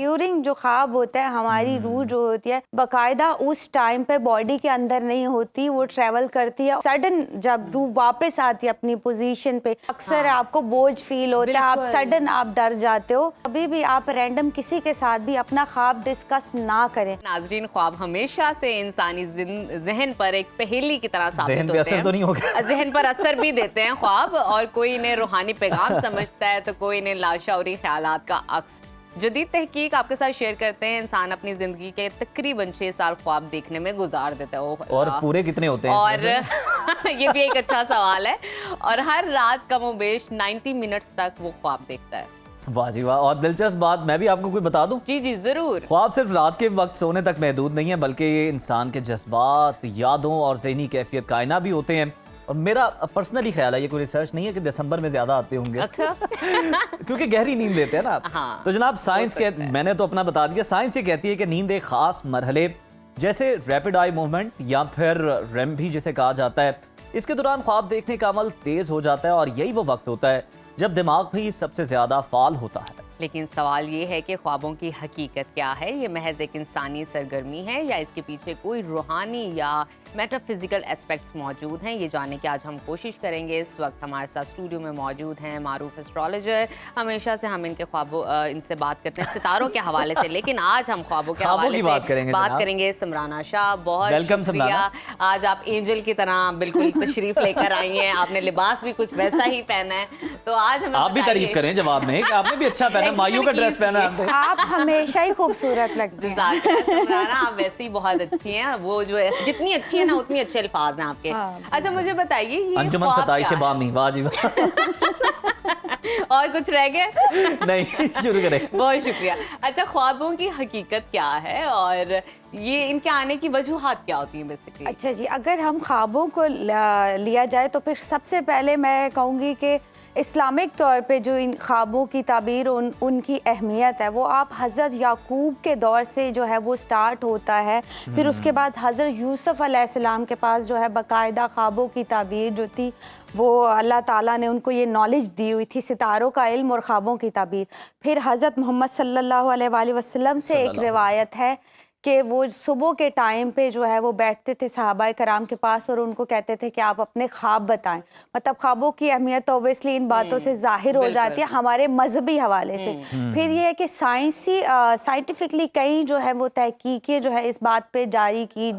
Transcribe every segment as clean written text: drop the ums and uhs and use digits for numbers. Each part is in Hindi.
ड्यूरिंग जो ख्वाब होता है हमारी रूह जो होती है बाकायदा उस टाइम पे बॉडी के अंदर नहीं होती, वो ट्रेवल करती है। सडन जब रूह वापस आती है अपनी पोजीशन पे, अक्सर आपको बोझ फील होता है, आप सडन आप डर जाते हो। कभी भी आप रैंडम किसी के साथ भी अपना ख्वाब डिस्कस ना करें। नाजरीन, ख्वाब हमेशा से इंसानी जहन पर एक पहेली की तरह साबित जहन पे होते असर हैं। तो नहीं होगा। जहन पर असर भी देते हैं ख्वाब, और कोई इन्हें रूहानी पैगाम समझता है तो कोई इन्हें लाशौरी ख्यालात का अक्स। जदीद तहकीक आपके साथ शेयर करते हैं, इंसान अपनी जिंदगी के तकरीबन 6 साल ख्वाब देखने में गुजार देता है। और पूरे कितने होते हैं? और ये भी एक अच्छा सवाल है। और हर रात कमोबेश 90 मिनट्स तक वो ख्वाब देखता है। वाह जी वाह। और दिलचस्प बात मैं भी आपको कोई बता दूं, जी जी जरूर। ख्वाब सिर्फ रात के वक्त सोने तक महदूद नहीं है, बल्कि ये इंसान के जज्बात, यादों और ज़हनी कैफियत का आईना भी होते हैं। और मेरा पर्सनली ख्याल है, ये कोई रिसर्च नहीं है, कि दिसंबर में ज्यादा आते होंगे। अच्छा। क्योंकि गहरी नींद लेते हैं ना आप। हाँ, तो जनाब साइंस के, मैंने तो अपना बता दिया, साइंस ये कहती है कि नींद एक खास मरहले जैसे रैपिड आई मूवमेंट या फिर रेम भी जिसे कहा जाता है, इसके दौरान ख्वाब देखने का अमल तेज हो जाता है। और यही वो वक्त होता है जब दिमाग भी सबसे ज्यादा फाल होता है। लेकिन सवाल ये है कि ख्वाबों की हकीकत क्या है? ये महज एक इंसानी सरगर्मी है या इसके पीछे कोई रूहानी या मेटाफिजिकल एस्पेक्ट्स मौजूद हैं? ये जानने की आज हम कोशिश करेंगे। इस वक्त हमारे साथ स्टूडियो में मौजूद हैं मारूफ एस्ट्रोलॉजर। हमेशा से हम इनके ख्वाबों इनसे बात करते हैं सितारों के हवाले से, लेकिन आज हम ख्वाबों के हवाले से बात करेंगे। समराना शाह, बहुत वेलकम शुक्रिया। आज आप एंजल की तरह बिल्कुल तशरीफ लेकर आई हैं। आपने लिबास भी कुछ वैसा ही पहना है, तो आज हमें आप भी तारीफ करें जवाब में कि आपने भी अच्छा पहना, मायूं का ड्रेस पहना है। आप हमेशा ही खूबसूरत लगती हैं। समराना, आप वैसे ही बहुत अच्छी हैं। वो जो है जितनी अच्छी है ना उतनी अच्छे अल्फाज हैं आपके। अच्छा मुझे बताइए, ये अंजुमन सताइश बामी, वाह जी वाह। और कुछ रह गया? नहीं, शुरू करें। बहुत शुक्रिया। अच्छा, ख्वाबों की हकीकत क्या है और ये इनके आने की वजूहात क्या होती हैं बेसिकली? अच्छा जी, अगर हम ख्वाबों को लिया जाए तो फिर सबसे पहले मैं कहूँगी कि इस्लामिक तौर पे जो इन ख्वाबों की ताबीर उनकी अहमियत है वो आप हज़रत याकूब के दौर से जो है वो स्टार्ट होता है। फिर उसके बाद हज़रत यूसुफ अलैहिस्सलाम के पास जो है बाकायदा ख्वाबों की ताबीर जो थी वो अल्लाह ताला ने उनको ये नॉलेज दी हुई थी, सितारों का इल्म और ख्वाबों की ताबीर। फिर हज़रत मोहम्मद सल्लल्लाहु अलैहि वसल्लम से एक रिवायत है कि वो सुबह के टाइम पे जो है वो बैठते थे सहाबाए कराम के पास और उनको कहते थे कि आप अपने ख्वाब बताएं। मतलब ख्वाबों की अहमियत ओबियसली इन बातों से जाहिर हो जाती है हमारे मजहबी हवाले से। फिर ये है कि साइंटिफिकली कई जो है वो तहकीकें जो है इस बात पे जारी की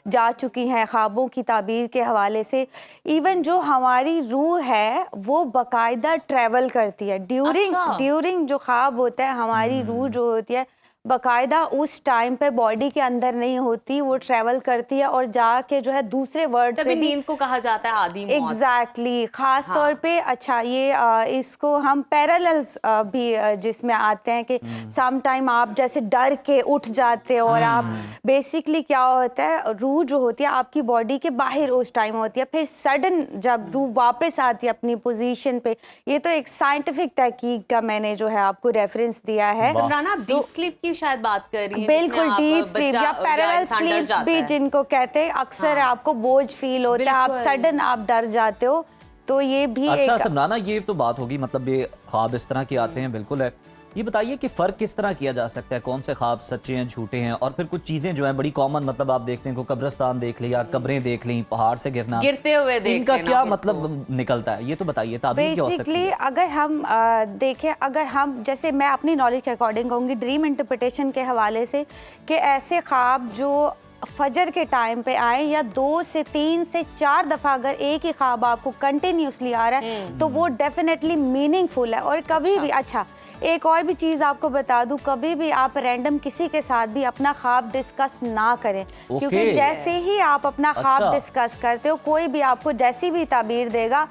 जा चुकी हैं ख्वाबों की ताबीर के हवाले से। इवन जो हमारी रूह है वो बाकायदा ट्रैवल करती है ड्यूरिंग जो ख्वाब होता है हमारी रूह जो होती है बाकायदा उस टाइम पे बॉडी के अंदर नहीं होती, वो ट्रैवल करती है और जाके जो है दूसरे वर्ड से नींद को कहा जाता है आधी मौत। एग्जैक्टली, खास तौर पे। अच्छा, ये इसको हम पैरेलल्स भी जिसमें आते हैं कि सम टाइम आप जैसे डर के उठ जाते हो और आप बेसिकली क्या होता है रूह जो होती है आपकी बॉडी के बाहर उस टाइम होती है, फिर सडन जब रूह वापस आती है अपनी पोजीशन पे। ये तो एक साइंटिफिक तहकीक का मैंने जो है आपको रेफरेंस दिया है। समराना, डीप स्लीप की शायद बात कर रही है। बिल्कुल, डीप स्लीप या पैरेलल स्लीप भी जिनको कहते हैं, अक्सर आपको बोझ फील होता है, आप सडन आप डर जाते हो, तो ये भी अच्छा समराना, ये तो बात होगी, मतलब ये ख्वाब इस तरह के आते हैं, बिल्कुल है। ये बताइए कि फ़र्क किस तरह किया जा सकता है, कौन से ख्वाब सच्चे हैं झूठे हैं? और फिर कुछ चीज़ें जो हैं बड़ी कॉमन, मतलब आप देखते हैं को कब्रिस्तान देख लिया, कब्रें देख ली, पहाड़ से गिरना, गिरते हुए देख इनका क्या मतलब निकलता है? ये तो बताइए, ताबीर क्या हो सकती है? बेसिकली अगर हम देखें, अगर हम जैसे मैं अपनी नॉलेज के अकॉर्डिंग कहूँगी ड्रीम इंटरप्रिटेशन के हवाले से कि ऐसे ख्वाब जो फजर के टाइम पे आए या 2 से 3 से 4 दफ़ा अगर एक ही ख्वाब आपको कंटिन्यूसली आ रहा है तो वो डेफिनेटली मीनिंगफुल है। और कभी भी अच्छा एक और भी चीज़ आपको बता दूं, कभी भी आप रैंडम किसी के साथ भी अपना ख्वाब डिस्कस ना करें, क्योंकि जैसे ही आप अपना ख्वाब डिस्कस करते हो कोई भी आपको जैसी भी ताबीर देगा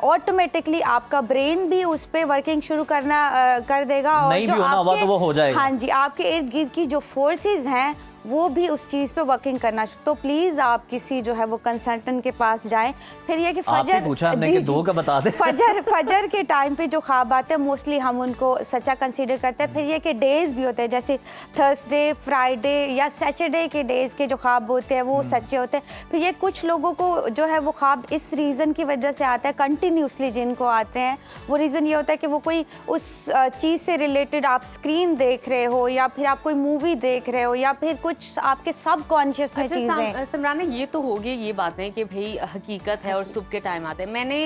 ऑटोमेटिकली आपका ब्रेन भी उस पर वर्किंग शुरू करना कर देगा और नहीं जो भी होना होगा तो वो हो जाएगा। हाँ जी, आपके इर्द गिर्द की जो फोर्सेस हैं वो भी उस चीज़ पे वर्किंग करना। तो प्लीज़ आप किसी जो है वो कंसल्टेंट के पास जाएं। फिर ये कि आपसे पूछा हमने कि 2 का बता दें। फजर के टाइम पे जो ख्वाब आते हैं मोस्टली हम उनको सच्चा कंसीडर करते हैं। फिर ये कि डेज भी होते हैं, जैसे थर्सडे, फ्राइडे या सैटरडे के डेज के जो ख्वाब होते हैं वो सच्चे होते हैं। फिर ये कुछ लोगों को जो है वो ख्वाब इस रीज़न की वजह से आता है, कंटिन्यूसली जिनको आते हैं, वो रीज़न ये होता है कि वो कोई उस चीज़ से रिलेटेड आप स्क्रीन देख रहे हो या फिर आप कोई मूवी देख रहे हो या फिर कुछ आपके सबकॉन्शियस में चीज़ें। सिमराना, ये तो हो गई ये बातें कि भाई हकीकत है और सुबह के टाइम आते हैं। मैंने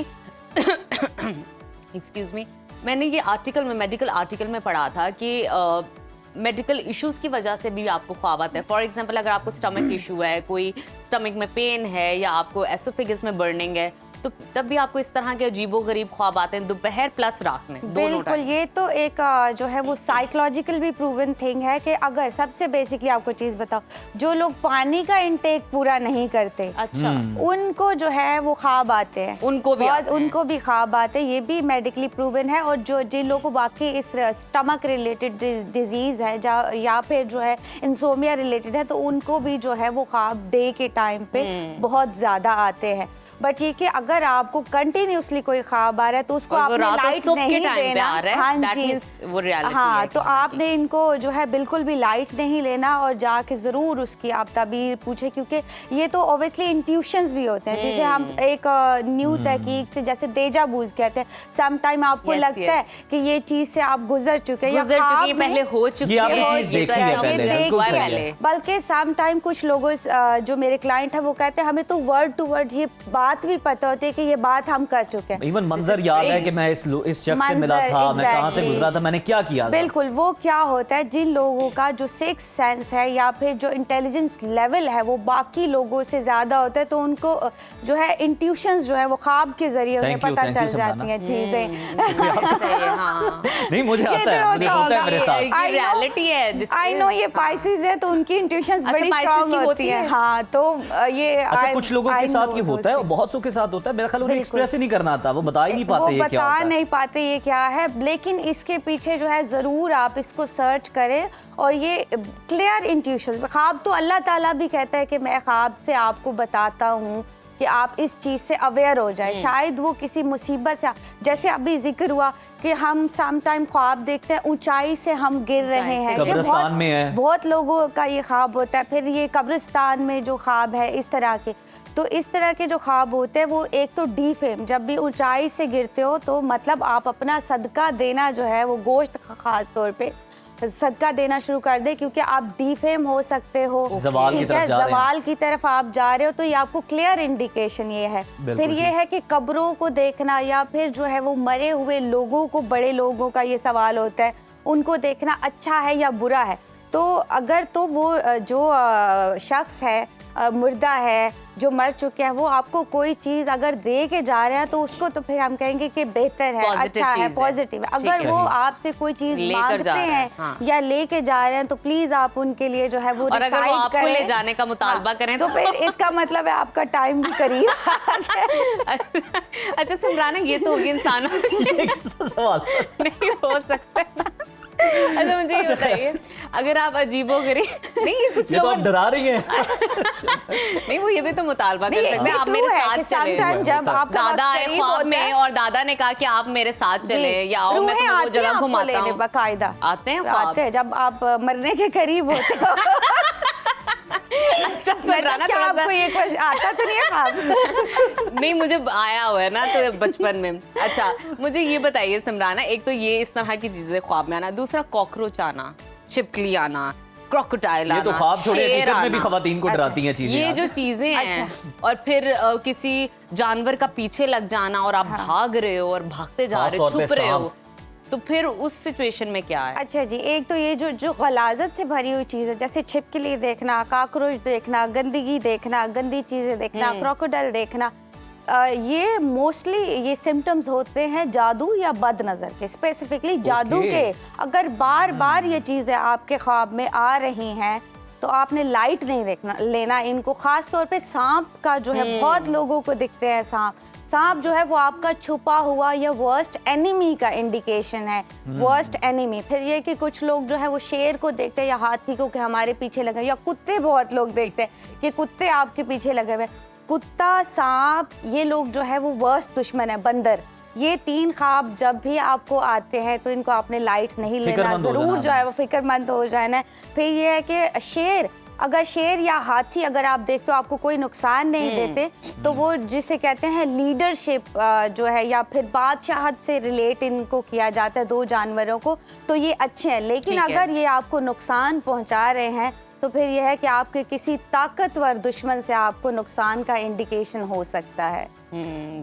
एक्सक्यूज मी, मैंने ये आर्टिकल में, मेडिकल आर्टिकल में पढ़ा था कि मेडिकल इश्यूज की वजह से भी आपको ख्वाब आते हैं। फॉर एग्जांपल, अगर आपको स्टमक इशू है, कोई स्टमक में पेन है या आपको एसोफेगस में बर्निंग है, तो तब भी आपको इस तरह के अजीबोगरीब ख्वाब आते हैं दोपहर प्लस रात में, दोनों बिल्कुल। टाइम। ये तो एक जो है वो साइकोलॉजिकल भी प्रूवन थिंग है कि अगर सबसे बेसिकली आपको चीज़ बताओ, जो लोग पानी का इंटेक पूरा नहीं करते, अच्छा, उनको जो है वो ख्वाब आते हैं, उनको भी आते हैं। उनको भी ख्वाब आते हैं। ये भी मेडिकली प्रूवन है। और जो जिन लोगों को बाकी इस स्टमक रिलेटेड डिजीज़ है या फिर जो है इंसोमिया रिलेटेड है, तो उनको भी जो है वो ख्वाब डे के टाइम पे बहुत ज़्यादा आते हैं। बट ये कि अगर आपको कंटिन्यूसली कोई ख्वाब आ रहा है तो उसको आपने लाइट नहीं देना। हाँ जी, वो रियलिटी हाँ, है तो आपने इनको जो है बिल्कुल भी लाइट नहीं लेना और जाके ज़रूर उसकी आप तबीर पूछे, क्योंकि ये तो ऑब्वियसली इंट्यूशंस भी होते हैं, जिसे हम एक न्यू तहकीक से जैसे डेजा बूज कहते हैं। सम टाइम आपको लगता है कि ये चीज़ से आप गुजर चुके हैं या ख्वाब में पहले हो चुकी ये आपने है, चीज़ देखी है पहले, बिल्कुल सही है। बल्कि सम टाइम कुछ लोगों जो मेरे क्लाइंट है वो कहते हैं हमें तो वर्ड टू वर्ड ये बात भी पता होती है कि ये बात हम कर चुके हैं। इवन मंजर याद है कि मैं इस शख्स से मिला था, मैं कहाँ से गुजरा था, मैंने क्या किया था। बिल्कुल। वो क्या होता है, जिन लोगों का जो सिक्स सेंस है या फिर जो इंटेलिजेंस लेवल है वो बाकी लोगों से ज्यादा होता है, तो उनको जो है इंट्यूशंस जो है वो ख्वाब के जरिए उन्हें पता चल जाती हैं चीजें। नहीं, मुझे आता है, मुझे होता है मेरे साथ। रियलिटी है। आई नो ये पाइसेस है तो उनकी इंट्यूशंस बड़ी स्ट्रांग होती है। हाँ, तो ये अच्छा, कुछ लोगों के साथ ये होता है और बहुत सौ के साथ होता है। मेरा ख्याल उन्हें एक्सप्रेस ही नहीं करना आता, वो बता ही नहीं पाते ये क्या होता है। वो बता नहीं पाते ये क्या है, लेकिन इसके पीछे जो है ज़रूर आप इसको सर्च करें। और ये क्लियर इंट्यूशन, ख्वाब तो अल्लाह ताला भी कहता है कि मैं ख्वाब से आपको बताता हूँ कि आप इस चीज़ से अवेयर हो जाए। शायद वो किसी मुसीबत से, जैसे अभी जिक्र हुआ कि हम सम टाइम ख्वाब देखते हैं ऊंचाई से हम गिर रहे हैं, कब्रिस्तान में है, बहुत लोगों का ये ख्वाब होता है। फिर ये कब्रिस्तान में जो ख्वाब है इस तरह के, तो इस तरह के जो ख्वाब होते हैं वो एक तो डीफेम, जब भी ऊंचाई से गिरते हो तो मतलब आप अपना सदका देना जो है वो गोश्त खास तौर पे सदका देना शुरू कर दे, क्योंकि आप डीफेम हो सकते हो, ठीक है, जवाल की तरफ आप जा रहे हो, तो ये आपको क्लियर इंडिकेशन ये है। फिर ये है कि कब्रों को देखना या फिर जो है वो मरे हुए लोगों को, बड़े लोगों का ये सवाल होता है, उनको देखना अच्छा है या बुरा है। तो अगर तो वो जो शख्स है मुर्दा है, जो मर चुके हैं, वो आपको कोई चीज़ अगर दे के जा रहे हैं तो उसको तो फिर हम कहेंगे कि बेहतर है, अच्छा है, पॉजिटिव है। अगर वो आपसे कोई चीज़ मांगते हैं या लेके जा रहे हैं तो प्लीज़ आप उनके लिए जो है वो डिसाइड करें, ले जाने का मुतालबा करें तो फिर इसका मतलब है आपका टाइम भी करीब। अच्छा सिमराना, ये तो होगी इंसानों सवाल नहीं हो सकता। अच्छा मुझे ये बताइए, अगर आप अजीबोगरीब नहीं, ये कुछ लोग तो डरा रही हैं। नहीं, वो ये भी तो मुतालबा कर सकते हैं, आप मेरे साथ चले। जब आपका दादा आए ख्वाब में और दादा ने कहा कि आप मेरे साथ चले या आओ, मैं तुम्हें वो जगह घुमाता हूं। बाकायदा आते हैं जब आप मरने के करीब होते हो। अच्छा, क्या आपको ये कुछ आता तो नहीं है ख्वाब? नहीं, मुझे आया हुआ है ना तो बचपन में। अच्छा मुझे ये बताइए सिमराना, एक तो ये इस तरह की चीजें ख्वाब में आना, दूसरा कॉकरोच आना, छिपकली आना, क्रोकोडाइल आना, ये तो ख्वाब छोड़े, हकीकत में भी खवातीन को डराती हैं चीजें। ये जो चीजें हैं, और फिर किसी जानवर का पीछे लग जाना और आप भाग रहे हो और भागते जा रहे हो, छुप रहे हो, तो फिर उस सिचुएशन में क्या है? अच्छा जी, एक तो ये जो गलाजत से भरी हुई चीज़ है, जैसे छिपकली देखना, काकरोच देखना, गंदगी देखना, गंदी चीज़ें देखना, क्रोकोडाइल देखना, ये मोस्टली ये सिम्टम्स होते हैं जादू या बद नज़र के, स्पेसिफिकली जादू के। अगर बार बार ये चीज़ें आपके ख्वाब में आ रही हैं तो आपने लाइट नहीं लेना इनको। ख़ास तौर पे सांप का जो है, बहुत लोगों को दिखते हैं सांप, सांप जो है वो आपका छुपा हुआ या वर्स्ट एनिमी का इंडिकेशन है, वर्स्ट एनिमी। फिर ये कि कुछ लोग जो है वो शेर को देखते हैं या हाथी को कि हमारे पीछे लगे, या कुत्ते बहुत लोग देखते हैं कि कुत्ते आपके पीछे लगे हुए। कुत्ता, सांप, ये लोग जो है वो वर्स्ट दुश्मन है। बंदर, ये 3 ख्वाब जब भी आपको आते हैं तो इनको आपने लाइट नहीं लेना, फिक्रमंद हो जरूर जाना जो है वो फिक्रमंद हो जाना है। फिर ये है कि शेर, अगर शेर या हाथी अगर आप देखते हो आपको कोई नुकसान नहीं देते, तो वो जिसे कहते हैं लीडरशिप जो है या फिर बादशाहत से रिलेट इनको किया जाता है 2 जानवरों को, तो ये अच्छे हैं। लेकिन ठीक है। अगर ये आपको नुकसान पहुंचा रहे हैं तो फिर यह है कि आपके किसी ताकतवर दुश्मन से आपको नुकसान का इंडिकेशन हो सकता है।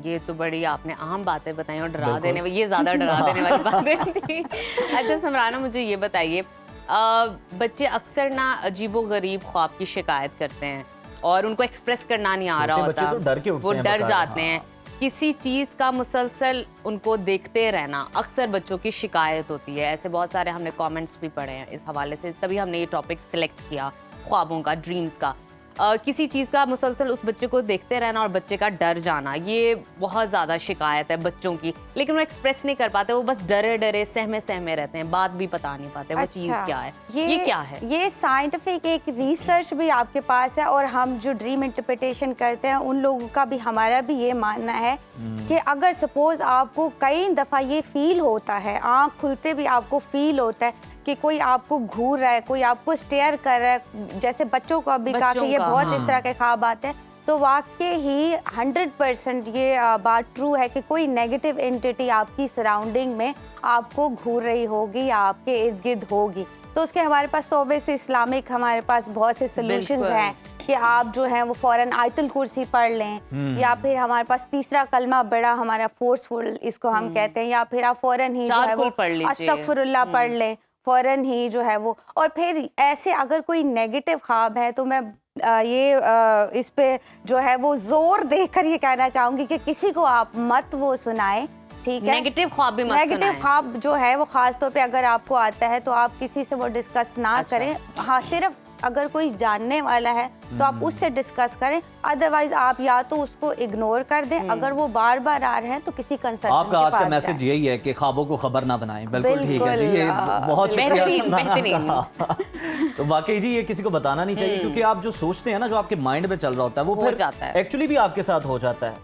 ये तो बड़ी आपने आम बातें बताई और डरा देने, ये ज्यादा डरा देने वाली बातें थी। अच्छा समराना, मुझे ये बताइए, बच्चे अक्सर ना अजीबो गरीब ख्वाब की शिकायत करते हैं और उनको एक्सप्रेस करना नहीं आ रहा छोटे बच्चे होता, तो डर के उठते वो हैं डर बकायदा, जाते हाँ। हैं। किसी चीज़ का मुसलसल उनको देखते रहना अक्सर बच्चों की शिकायत होती है। ऐसे बहुत सारे हमने कमेंट्स भी पढ़े हैं इस हवाले से, तभी हमने ये टॉपिक सिलेक्ट किया, ख्वाबों का, ड्रीम्स का। किसी चीज़ का मुसलसल उस बच्चे को देखते रहना और बच्चे का डर जाना, ये बहुत ज़्यादा शिकायत है बच्चों की। लेकिन वो एक्सप्रेस नहीं कर पाते, वो बस डरे डरे सहमे सहमे रहते हैं, बात भी बता नहीं पाते वो चीज़ क्या है। ये क्या है? ये साइंटिफिक एक रिसर्च भी आपके पास है, और हम जो ड्रीम इंटरप्रिटेशन करते हैं उन लोगों का भी, हमारा भी ये मानना है कि अगर सपोज आपको कई दफ़ा ये फील होता है, आँख खुलते भी आपको फील होता है कि कोई आपको घूर रहा है, कोई आपको स्टेयर कर रहा है, जैसे बच्चों को अभी कहा कि ये बहुत इस तरह के ख्वाब आते हैं, तो वाकई ही 100% ये बात ट्रू है कि कोई नेगेटिव एंटिटी आपकी सराउंडिंग में आपको घूर रही होगी या आपके इर्द गिर्द होगी। तो उसके हमारे पास तो ऑब्वियसली इस्लामिक हमारे पास बहुत से सोल्यूशंस हैं कि आप जो हैं वो फौरन आयतुल कुर्सी पढ़ लें, या फिर हमारे पास तीसरा कलमा बड़ा हमारा फोर्सफुल इसको हम कहते हैं, या फिर आप फौरन ही जो है वो अस्तगफिरुल्लाह पढ़ लें फौरन ही जो है वो। और फिर ऐसे अगर कोई नेगेटिव ख्वाब है तो मैं इस पे जो है वो जोर देकर ये कहना चाहूंगी कि किसी को आप मत वो सुनाएं, ठीक है? नेगेटिव ख्वाब भी मत नेगेटिव सुनाएं। ख्वाब जो है वो खास तौर पे अगर आपको आता है तो आप किसी से वो डिस्कस ना करें। हाँ, सिर्फ अगर कोई जानने वाला है तो आप उससे डिस्कस करें, अदरवाइज आप या तो उसको इग्नोर कर दें। अगर वो बार बार आ रहे हैं तो किसी कंसल्टेंट आपका के आज का पास मैसेज जाएं। यही है कि ख्वाबों को खबर ना बनाएं। बिल्कुल ठीक है जी, ये बिल्कुल, बहुत शुक्रिया बेहतरीन। सुनाना। तो वाकई जी ये किसी को बताना नहीं चाहिए, क्योंकि आप जो सोचते हैं ना, जो आपके माइंड में चल रहा होता है वो हो फिर जाता है। एक्चुअली भी आपके साथ हो जाता है।